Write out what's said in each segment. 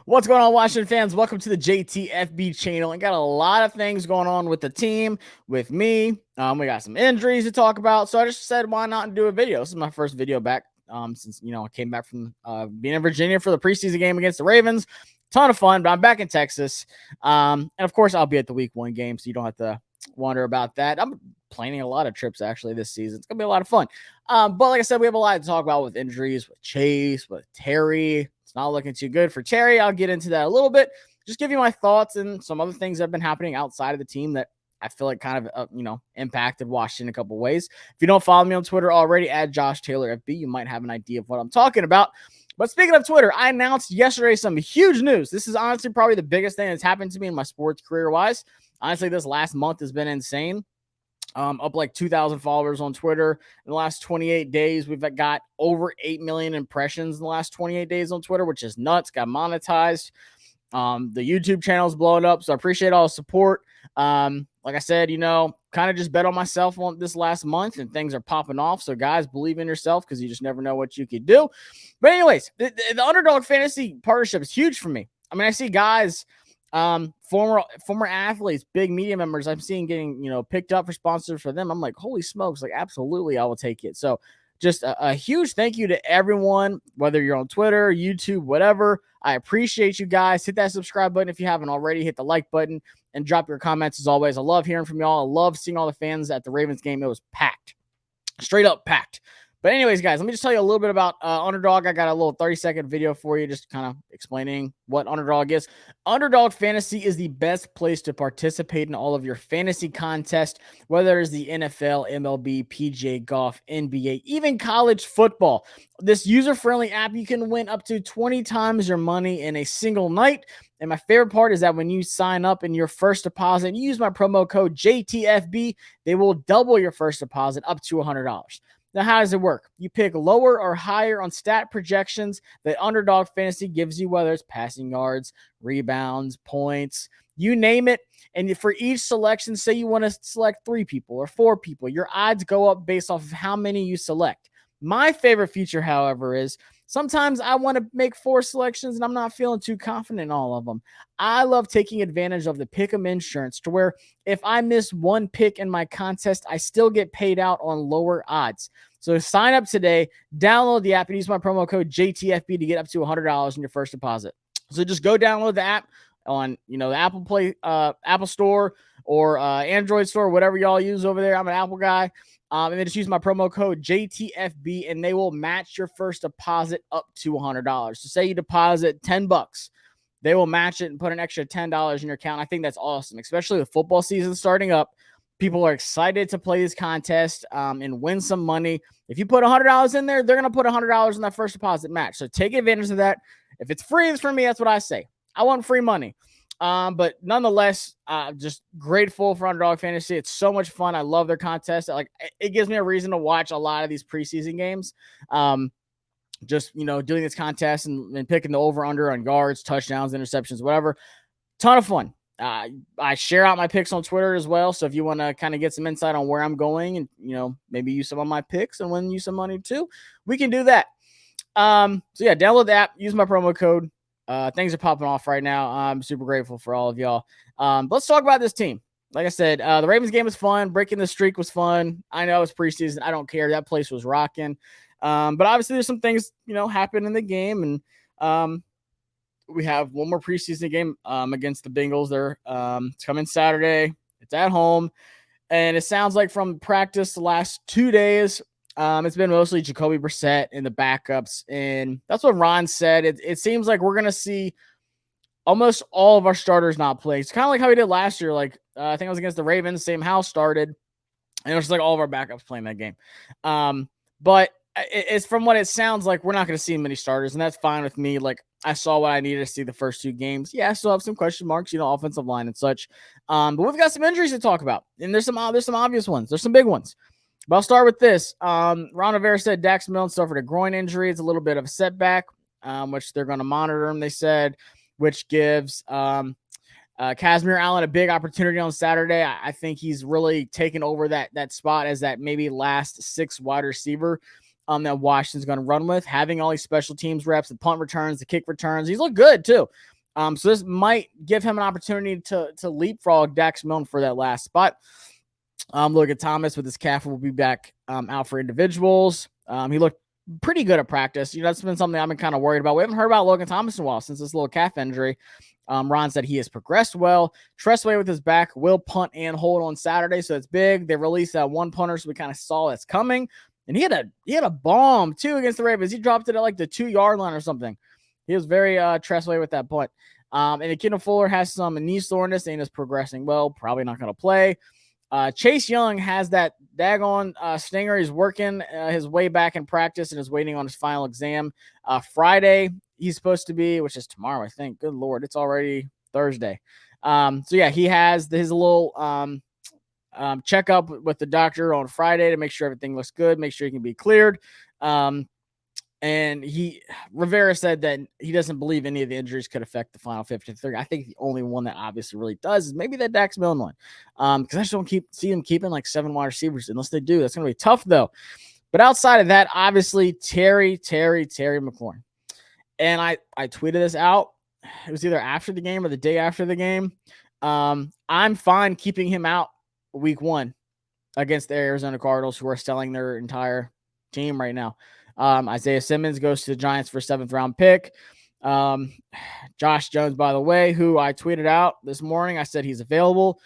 What's going on, Washington fans? Welcome to the JTFB channel. And got a lot of things going on with the team, with me. We got some injuries to talk about. So I just said, why not do a video? This is my first video back since, I came back from being in Virginia for the preseason game against the Ravens. Ton of fun, but I'm back in Texas. And of course, I'll be at the week 1 game, so you don't have to wonder about that. I'm planning a lot of trips actually this season. It's going to be a lot of fun. But like I said, we have a lot to talk about with injuries, with Chase, with Terry. It's not looking too good for Terry. I'll get into that a little bit. Just give you my thoughts and some other things that have been happening outside of the team that I feel like kind of, impacted Washington a couple ways. If you don't follow me on Twitter already, at Josh Taylor FB, you might have an idea of what I'm talking about. But speaking of Twitter, I announced yesterday some huge news. This is honestly probably the biggest thing that's happened to me in my sports career-wise. Honestly, this last month has been insane. Up like 2,000 followers on Twitter in the last 28 days. We've got over 8 million impressions in the last 28 days on Twitter, which is nuts. Got monetized. The YouTube channel is blowing up, so I appreciate all the support. Like I said, kind of just bet on myself on this last month, and things are popping off. So guys, believe in yourself because you just never know what you could do. But anyways, the Underdog Fantasy partnership is huge for me. I mean, I see guys, former athletes, big media members I'm seeing getting, picked up for sponsors for them. I'm like, holy smokes, like absolutely, I will take it. So just a huge thank you to everyone, whether you're on Twitter, YouTube, whatever. I appreciate you guys. Hit that subscribe button if you haven't already. Hit the like button and drop your comments as always. I love hearing from y'all. I love seeing all the fans at the Ravens game. It was packed, straight up packed. But anyways, guys, let me just tell you a little bit about Underdog. I got a little 30-second video for you just kind of explaining what Underdog is. Underdog Fantasy is the best place to participate in all of your fantasy contests, whether it's the NFL, MLB, PGA Golf, NBA, even college football. This user-friendly app, you can win up to 20 times your money in a single night. And my favorite part is that when you sign up in your first deposit and you use my promo code JTFB, they will double your first deposit up to $100. Now, how does it work? You pick lower or higher on stat projections that Underdog Fantasy gives you, whether it's passing yards, rebounds, points, you name it. And for each selection, say you want to select 3 people or 4 people, your odds go up based off of how many you select. My favorite feature, however, is sometimes I want to make 4 selections and I'm not feeling too confident in all of them. I love taking advantage of the pick'em insurance to where if I miss 1 pick in my contest, I still get paid out on lower odds. So sign up today, download the app, and use my promo code JTFB to get up to $100 in your first deposit. So just go download the app on, the Apple Store or Android Store, whatever y'all use over there. I'm an Apple guy. And then just use my promo code JTFB, and they will match your first deposit up to $100. So say you deposit $10, they will match it and put an extra $10 in your account. I think that's awesome, especially with football season starting up. People are excited to play this contest and win some money. If you put $100 in there, they're going to put $100 in that first deposit match. So take advantage of that. If it's free, it's for me. That's what I say. I want free money. But nonetheless, just grateful for Underdog Fantasy. It's so much fun. I love their contest. It gives me a reason to watch a lot of these preseason games. Doing this contest and picking the over-under on yards, touchdowns, interceptions, whatever. Ton of fun. I share out my picks on Twitter as well. So if you want to kind of get some insight on where I'm going and, maybe use some of my picks and win you some money too, we can do that. So yeah, download the app, use my promo code. Things are popping off right now. I'm super grateful for all of y'all. Let's talk about this team. Like I said, the Ravens game was fun. Breaking the streak was fun. I know it's preseason. I don't care. That place was rocking. But obviously there's some things, happen in the game. And we have one more preseason game against the Bengals. It's coming Saturday. It's at home. And it sounds like from practice the last 2 days, it's been mostly Jacoby Brissett and the backups. And that's what Ron said. It seems like we're going to see almost all of our starters not play. It's kind of like how we did last year. I think it was against the Ravens, same house started. And it was like all of our backups playing that game. But it's from what it sounds like, we're not going to see many starters. And that's fine with me. I saw what I needed to see the first 2 games. Yeah, I still have some question marks, offensive line and such. But we've got some injuries to talk about. And there's some obvious ones. There's some big ones. But I'll start with this. Ron Rivera said Dax Milne suffered a groin injury. It's a little bit of a setback, which they're going to monitor him, they said, which gives Casimir Allen a big opportunity on Saturday. I think he's really taken over that spot as that maybe last 6 wide receiver that Washington's going to run with, having all these special teams reps, the punt returns, the kick returns. He's looked good too. So this might give him an opportunity to leapfrog Dax Milne for that last spot. Logan Thomas with his calf will be back out for individuals. He looked pretty good at practice. That's been something I've been kind of worried about. We haven't heard about Logan Thomas in a while since this little calf injury. Ron said he has progressed well. Tressway with his back will punt and hold on Saturday, so it's big. They released that one punter, so we kind of saw it's coming. And he had a bomb too against the Ravens. He dropped it at like the 2-yard line or something. He was very Tressway with that punt. And Kendall Fuller has some knee soreness and is progressing well. Probably not going to play. Chase Young has that daggone stinger. He's working his way back in practice and is waiting on his final exam. Friday, he's supposed to be, which is tomorrow, I think. Good Lord, it's already Thursday. So yeah, he has his little checkup with the doctor on Friday to make sure everything looks good, make sure he can be cleared. And Rivera said that he doesn't believe any of the injuries could affect the final 53. I think the only one that obviously really does is maybe that Dax Milne one. Because I just don't see him keeping like 7 wide receivers unless they do. That's going to be tough though. But outside of that, obviously Terry McLaurin. And I tweeted this out. It was either after the game or the day after the game. I'm fine keeping him out week 1 against the Arizona Cardinals, who are selling their entire team right now. Isaiah Simmons goes to the Giants for a 7th round pick. Josh Jones, by the way, who I tweeted out this morning, I said he's available.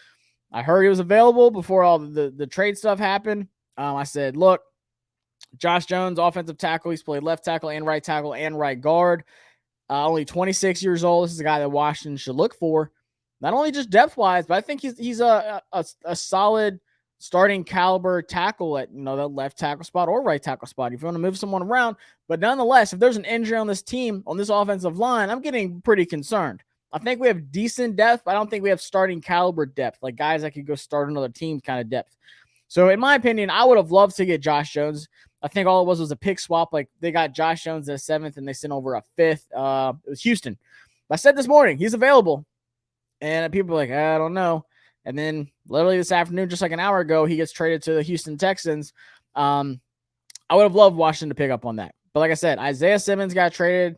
I heard he was available before all the trade stuff happened. I said, look, Josh Jones, offensive tackle. He's played left tackle and right guard. Only 26 years old. This is a guy that Washington should look for. Not only just depth-wise, but I think he's a solid starting caliber tackle at that left tackle spot or right tackle spot if you want to move someone around. But nonetheless, if there's an injury on this team, on this offensive line, I'm getting pretty concerned. I think we have decent depth, but I don't think we have starting caliber depth, like guys that could go start another team kind of depth. So in my opinion, I would have loved to get Josh Jones. I think all it was a pick swap. Like they got Josh Jones at a 7th and they sent over a 5th. It was Houston. I said this morning, he's available. And people are like, I don't know. And then literally this afternoon, just like an hour ago, he gets traded to the Houston Texans. I would have loved Washington to pick up on that. But like I said, Isaiah Simmons got traded.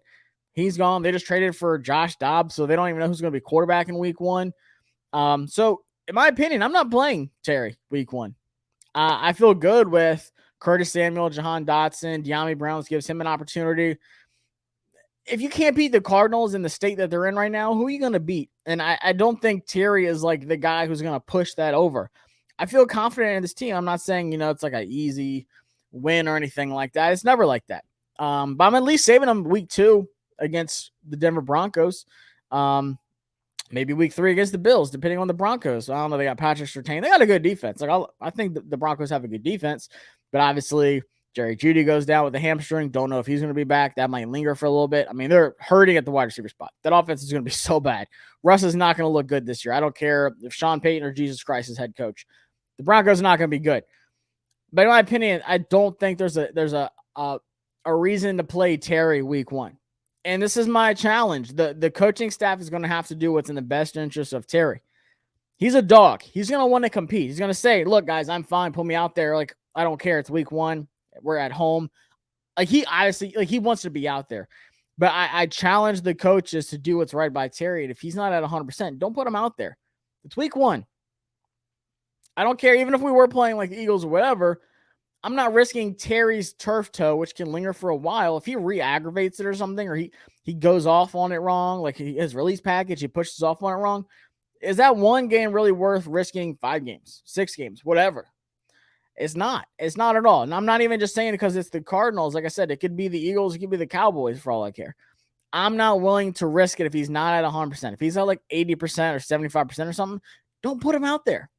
He's gone. They just traded for Josh Dobbs, so they don't even know who's going to be quarterback in week 1. So in my opinion, I'm not playing Terry week 1. I feel good with Curtis Samuel, Jahan Dotson, De'Ami Browns gives him an opportunity. If you can't beat the Cardinals in the state that they're in right now, who are you going to beat? And I don't think Terry is like the guy who's going to push that over. I feel confident in this team. I'm not saying, it's like an easy win or anything like that. It's never like that. But I'm at least saving them week 2 against the Denver Broncos. Maybe week 3 against the Bills, depending on the Broncos. I don't know. They got Patrick Surtain. They got a good defense. I think the Broncos have a good defense, but obviously Jerry Jeudy goes down with the hamstring. Don't know if he's going to be back. That might linger for a little bit. I mean, they're hurting at the wide receiver spot. That offense is going to be so bad. Russ is not going to look good this year. I don't care if Sean Payton or Jesus Christ is head coach. The Broncos are not going to be good. But in my opinion, I don't think there's a reason to play Terry week 1. And this is my challenge. The coaching staff is going to have to do what's in the best interest of Terry. He's a dog. He's going to want to compete. He's going to say, look, guys, I'm fine. Put me out there. Like, I don't care. It's week 1. We're at home. Like, he honestly, he wants to be out there. But I challenge the coaches to do what's right by Terry. And if he's not at 100%, don't put him out there. It's week 1. I don't care. Even if we were playing like the Eagles or whatever, I'm not risking Terry's turf toe, which can linger for a while. If he re-aggravates it or something, or he goes off on it wrong, like his release package, he pushes off on it wrong, is that one game really worth risking 5 games, 6 games, whatever? It's not. It's not at all. And I'm not even just saying it because it's the Cardinals. Like I said, it could be the Eagles. It could be the Cowboys for all I care. I'm not willing to risk it if he's not at 100%. If he's at like 80% or 75% or something, don't put him out there.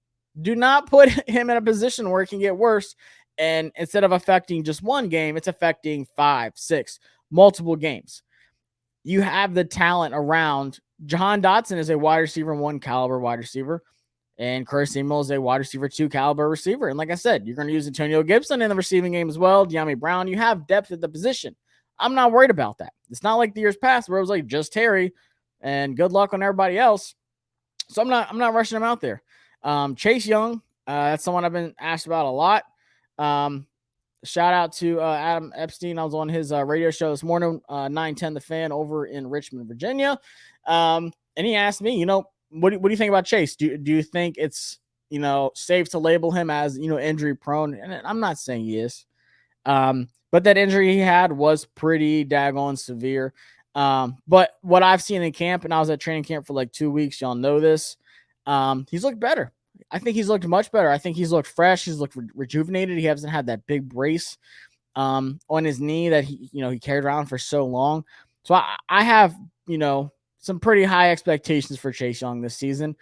Do not put him in a position where it can get worse. And instead of affecting just one game, it's affecting 5, 6, multiple games. You have the talent around. Jahan Dotson is a wide receiver 1 caliber wide receiver. And Curtis Samuel is a wide receiver 2 caliber receiver. And like I said, you're going to use Antonio Gibson in the receiving game as well. De'Ami Brown, you have depth at the position. I'm not worried about that. It's not like the years past where it was like just Terry and good luck on everybody else. So I'm not rushing him out there. Chase Young, that's someone I've been asked about a lot. Shout out to Adam Epstein. I was on his radio show this morning, 910 The Fan over in Richmond, Virginia. And he asked me, what do you think about Chase? Do you think it's, safe to label him as, injury prone? And I'm not saying he is. But that injury he had was pretty daggone severe. But what I've seen in camp, and I was at training camp for like 2 weeks, y'all know this, he's looked better. I think he's looked much better. I think he's looked fresh. He's looked rejuvenated. He hasn't had that big brace on his knee that he carried around for so long. So I have, some pretty high expectations for Chase Young this season,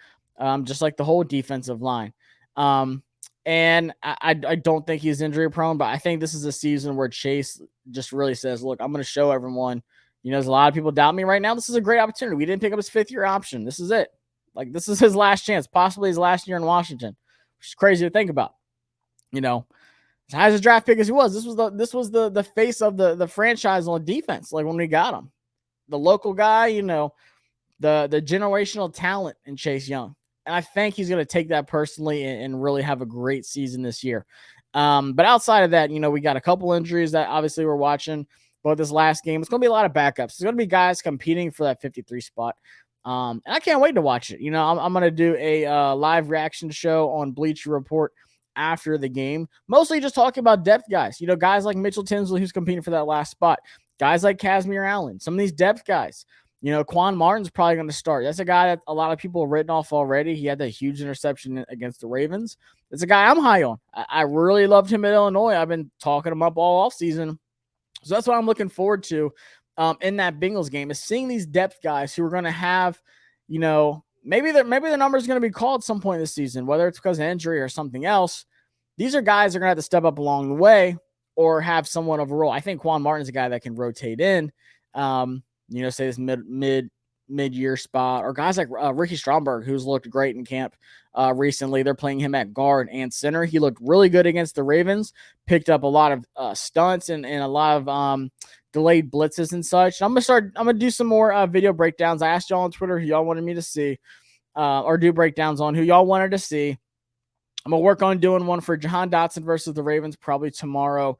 just like the whole defensive line. And I don't think he's injury prone, but I think this is a season where Chase just really says, look, I'm going to show everyone, there's a lot of people doubt me right now. This is a great opportunity. We didn't pick up his 5th-year option. This is it. Like, this is his last chance, possibly his last year in Washington, which is crazy to think about. As high as a draft pick as he was, this was the face of the franchise on defense. Like, when we got him, the local guy, the generational talent in Chase Young. And I think he's going to take that personally and really have a great season this year. But outside of that, we got a couple injuries that obviously we're watching. But this last game, it's going to be a lot of backups. There's going to be guys competing for that 53 spot. And I can't wait to watch it. I'm going to do a live reaction show on Bleacher Report after the game, mostly just talking about depth guys. Guys like Mitchell Tinsley, who's competing for that last spot. Guys like Kazmir Allen, some of these depth guys. Quan Martin's probably going to start. That's a guy that a lot of people have written off already. He had that huge interception against the Ravens. It's a guy I'm high on. I really loved him at Illinois. I've been talking him up all offseason. So that's what I'm looking forward to in that Bengals game, is seeing these depth guys who are going to have, maybe their number is going to be called at some point this season, whether it's because of injury or something else. These are guys that are going to have to step up along the way or have somewhat of a role. I think Quan Martin's a guy that can rotate in. Say this mid-year spot, or guys like Ricky Stromberg, who's looked great in camp recently. They're playing him at guard and center. He looked really good against the Ravens, picked up a lot of stunts and a lot of delayed blitzes and such. I'm going to do some more video breakdowns. I asked y'all on Twitter who y'all wanted me to see or do breakdowns on, who y'all wanted to see. I'm going to work on doing one for Jahan Dotson versus the Ravens probably tomorrow.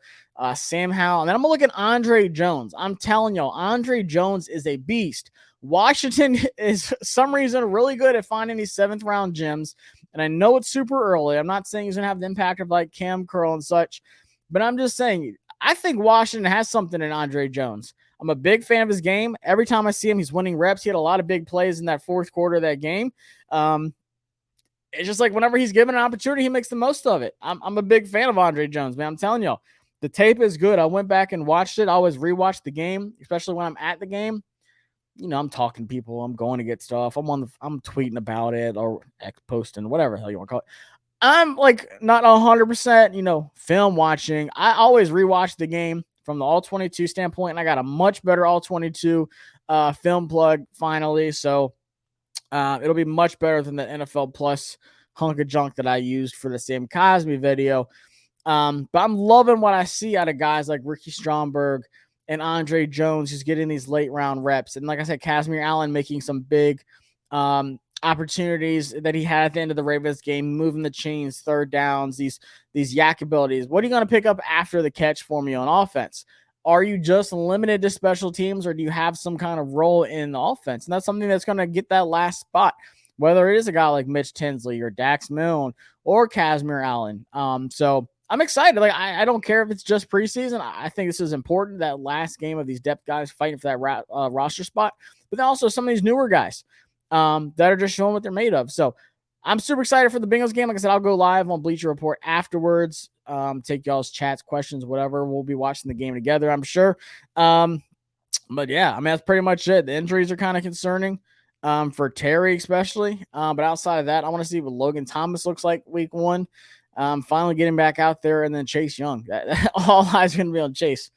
Sam Howell. And then I'm going to look at Andre Jones. I'm telling y'all, Andre Jones is a beast. Washington is, some reason, really good at finding these 7th-round gems. And I know it's super early. I'm not saying he's going to have the impact of like Cam Curl and such. But I'm just saying, I think Washington has something in Andre Jones. I'm a big fan of his game. Every time I see him, he's winning reps. He had a lot of big plays in that 4th quarter of that game. It's just like whenever he's given an opportunity, he makes the most of it. I'm a big fan of Andre Jones, man. I'm telling y'all, the tape is good. I went back and watched it. I always rewatch the game, especially when I'm at the game. I'm talking to people. I'm going to get stuff. I'm tweeting about it or posting, whatever the hell you want to call it. I'm like not 100%, film watching. I always rewatch the game from the all 22 standpoint, and I got a much better all 22 film plug finally. So it'll be much better than the NFL Plus hunk of junk that I used for the Sam Cosmi video. But I'm loving what I see out of guys like Ricky Stromberg and Andre Jones, who's getting these late round reps. And like I said, Kazmir Allen making some big opportunities that he had at the end of the Ravens game, moving the chains, 3rd downs, these yak abilities. What are you going to pick up after the catch for me on offense? Are you just limited to special teams, or do you have some kind of role in the offense? And that's something that's going to get that last spot, whether it is a guy like Mitch Tinsley or Dax Milne or Kazmir Allen. So I'm excited. Like, I don't care if it's just preseason. I think this is important, that last game of these depth guys fighting for that roster spot, but then also some of these newer guys that are just showing what they're made of. So I'm super excited for the Bengals game. Like I said, I'll go live on Bleacher Report afterwards. Take y'all's chats, questions, whatever. We'll be watching the game together, I'm sure. But yeah, I mean, that's pretty much it. The injuries are kind of concerning for Terry especially. But outside of that, I want to see what Logan Thomas looks like week 1. Finally getting back out there, and then Chase Young. All eyes are going to be on Chase,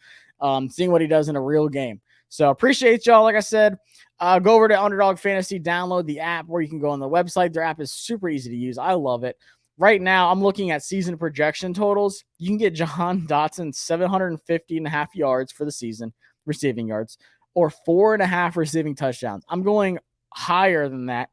seeing what he does in a real game. So appreciate y'all. Like I said, go over to Underdog Fantasy, download the app, where you can go on the website. Their app is super easy to use. I love it. Right now, I'm looking at season projection totals. You can get Jahan Dotson 750.5 yards for the season, receiving yards, or 4.5 receiving touchdowns. I'm going higher than that.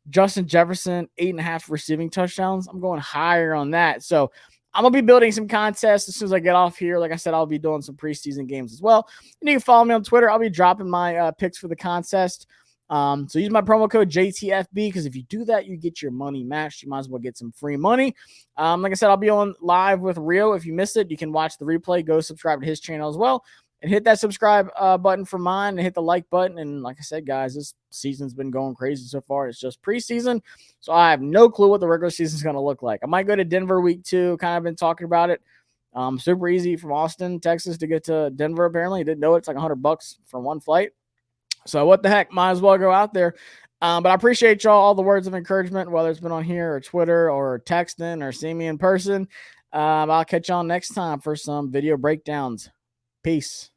Justin Jefferson, 8.5 receiving touchdowns. I'm going higher on that. So I'm going to be building some contests as soon as I get off here. Like I said, I'll be doing some preseason games as well. And you can follow me on Twitter. I'll be dropping my picks for the contest. So use my promo code JTFB, because if you do that, you get your money matched. You might as well get some free money. Like I said, I'll be on live with Rio. If you missed it, you can watch the replay. Go subscribe to his channel as well. And hit that subscribe button for mine, and hit the like button. And like I said, guys, this season's been going crazy so far. It's just preseason, so I have no clue what the regular season is going to look like. I might go to Denver week 2. Kind of been talking about it. Super easy from Austin, Texas to get to Denver. Apparently, didn't know it's like $100 for one flight. So what the heck? Might as well go out there. But I appreciate y'all, all the words of encouragement, whether it's been on here or Twitter or texting or seeing me in person. I'll catch y'all next time for some video breakdowns. Peace.